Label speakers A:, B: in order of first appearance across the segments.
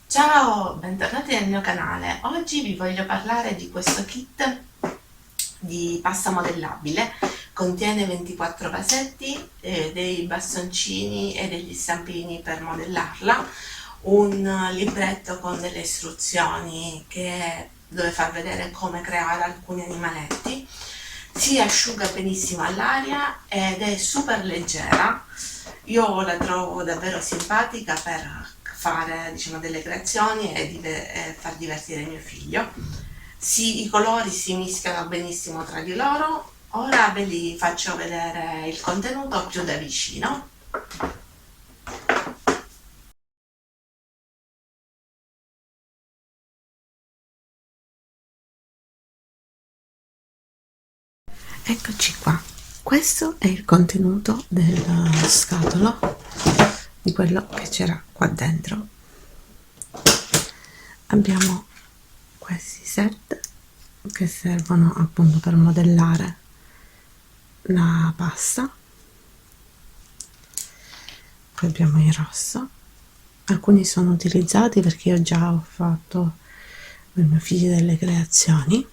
A: Ciao, bentornati nel mio canale. Oggi vi voglio parlare di questo kit di pasta modellabile. Contiene 24 vasetti, dei bastoncini e degli stampini per modellarla, un libretto con delle istruzioni dove far vedere come creare alcuni animaletti. Si asciuga benissimo all'aria ed è super leggera. Io la trovo davvero simpatica per fare, diciamo, delle creazioni e far divertire mio figlio. Sì, i colori si mischiano benissimo tra di loro. Ora ve li faccio vedere il contenuto più da vicino. Eccoci qua, questo è il contenuto del scatolo, di quello che c'era qua dentro. Abbiamo questi set che servono appunto per modellare la pasta, poi abbiamo il rosso, alcuni sono utilizzati perché io già ho fatto per mio figlio delle creazioni,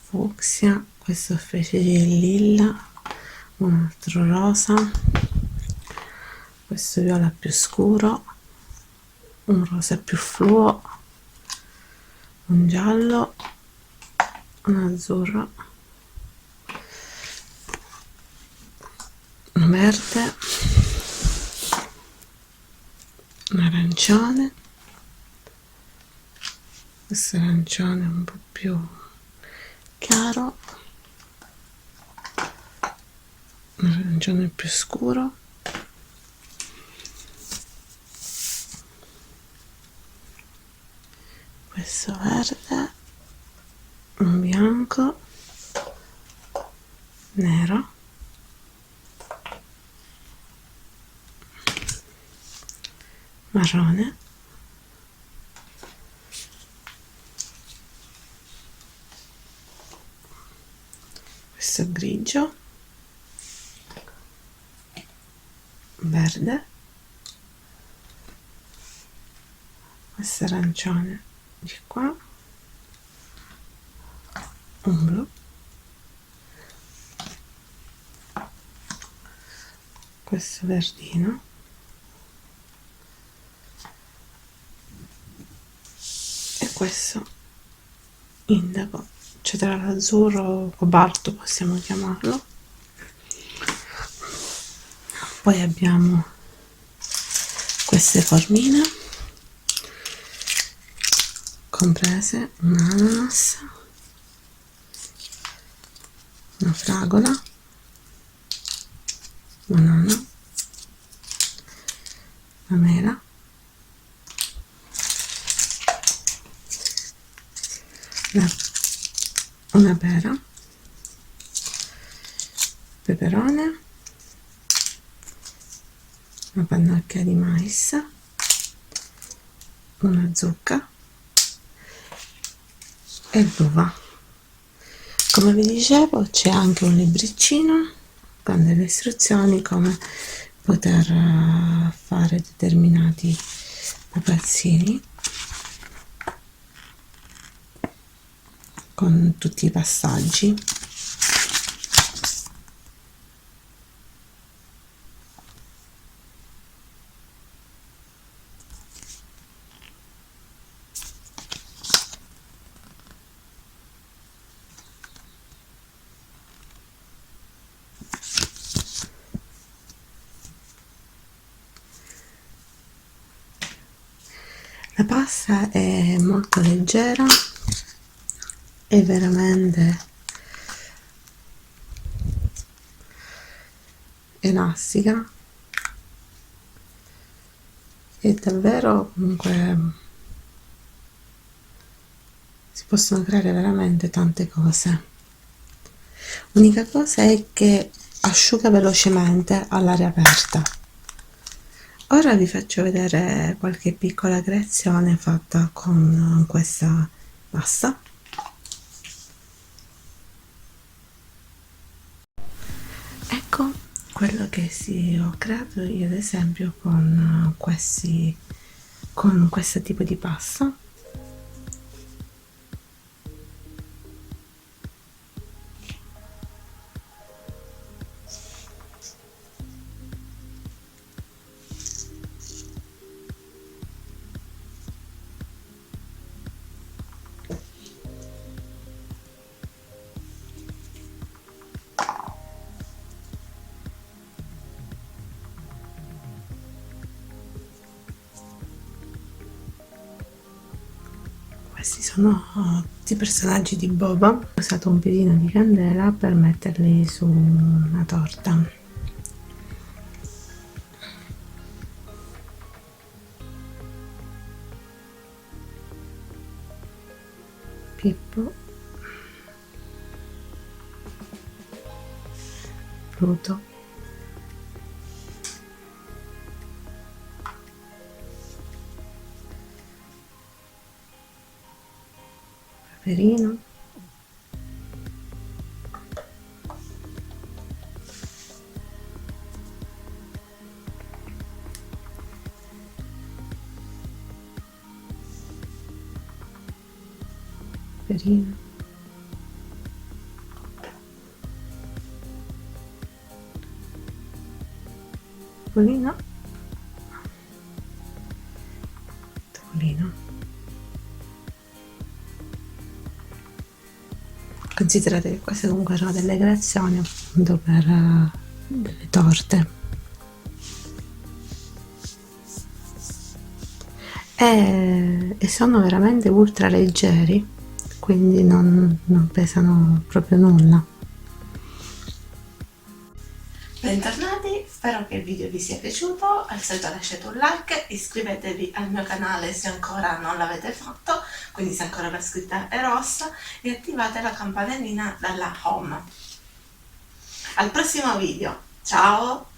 A: fucsia, questa specie di lilla, un altro rosa, questo viola più scuro, un rosa più fluo, un giallo, un azzurro, un verde, un arancione, questo arancione un po' più chiaro, un arancione più scuro, questo verde, un bianco, nero, marrone, questo grigio, verde, questo arancione di qua, un blu, questo verdino, e questo indago, cioè tra l'azzurro o cobalto possiamo chiamarlo. Poi abbiamo queste formine comprese un ananas, una fragola, banana, la mela, una pera, peperone, una pannocchia di mais, una zucca e l'uva. Come vi dicevo, c'è anche un libricino con delle istruzioni come poter fare determinati pupazzini con tutti i passaggi. La pasta è molto leggera, è veramente elastica, e davvero comunque si possono creare veramente tante cose. L'unica cosa è che asciuga velocemente all'aria aperta, Ora vi faccio vedere qualche piccola creazione fatta con questa pasta. Ecco quello che sì, ho creato io ad esempio con questo tipo di pasta. Questi sono tutti i personaggi di Boba. Ho usato un piedino di candela per metterli su una torta. Pippo, Pluto, Paperino, Paperino, Topolino, Topolino. Considerate che queste comunque sono delle creazioni appunto per delle torte. E sono veramente ultra leggeri, quindi non pesano proprio nulla. Bentornati, spero che il video vi sia piaciuto, al solito lasciate un like, iscrivetevi al mio canale se ancora non l'avete fatto, quindi se ancora la scritta è rossa, e attivate la campanellina dalla home. Al prossimo video, ciao!